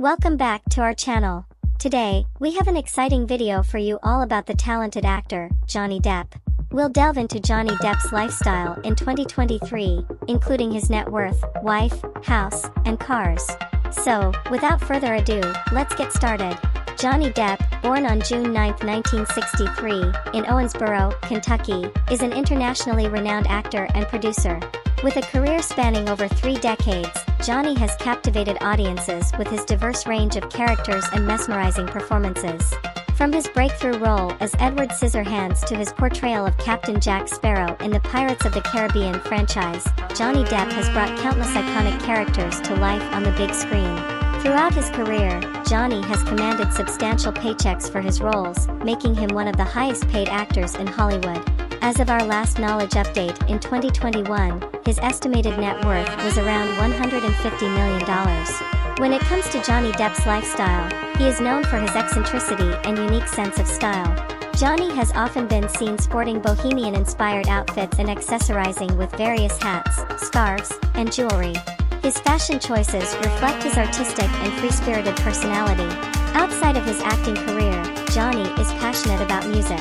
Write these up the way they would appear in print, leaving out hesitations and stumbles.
Welcome back to our channel. Today, we have an exciting video for you all about the talented actor, Johnny Depp. We'll delve into Johnny Depp's lifestyle in 2023, including his net worth, wife, house, and cars. So, without further ado, let's get started. Johnny Depp, born on June 9, 1963, in Owensboro, Kentucky, is an internationally renowned actor and producer. With a career spanning over 3 decades, Johnny has captivated audiences with his diverse range of characters and mesmerizing performances. From his breakthrough role as Edward Scissorhands to his portrayal of Captain Jack Sparrow in the Pirates of the Caribbean franchise, Johnny Depp has brought countless iconic characters to life on the big screen. Throughout his career, Johnny has commanded substantial paychecks for his roles, making him one of the highest-paid actors in Hollywood. As of our last knowledge update in 2021, his estimated net worth was around $150 million. When it comes to Johnny Depp's lifestyle, he is known for his eccentricity and unique sense of style. Johnny has often been seen sporting bohemian-inspired outfits and accessorizing with various hats, scarves, and jewelry. His fashion choices reflect his artistic and free-spirited personality. Outside of his acting career, Johnny is passionate about music.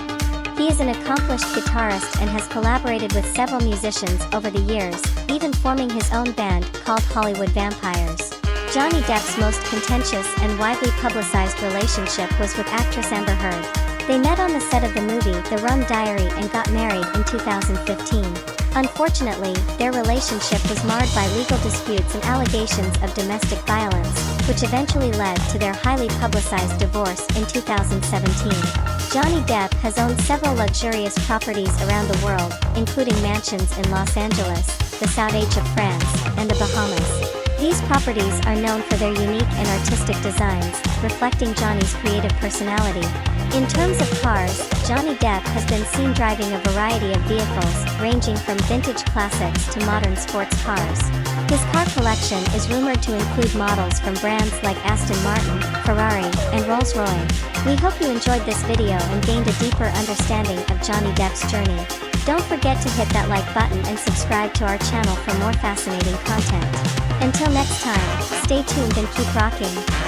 He is an accomplished guitarist and has collaborated with several musicians over the years, even forming his own band called Hollywood Vampires. Johnny Depp's most contentious and widely publicized relationship was with actress Amber Heard. They met on the set of the movie The Rum Diary and got married in 2015. Unfortunately, their relationship was marred by legal disputes and allegations of domestic violence, which eventually led to their highly publicized divorce in 2017. Johnny Depp has owned several luxurious properties around the world, including mansions in Los Angeles, the South of France, and the Bahamas. These properties are known for their unique and artistic designs, reflecting Johnny's creative personality. In terms of cars, Johnny Depp has been seen driving a variety of vehicles, ranging from vintage classics to modern sports cars. His car collection is rumored to include models from brands like Aston Martin, Ferrari, and Rolls-Royce. We hope you enjoyed this video and gained a deeper understanding of Johnny Depp's journey. Don't forget to hit that like button and subscribe to our channel for more fascinating content. Until next time, stay tuned and keep rocking.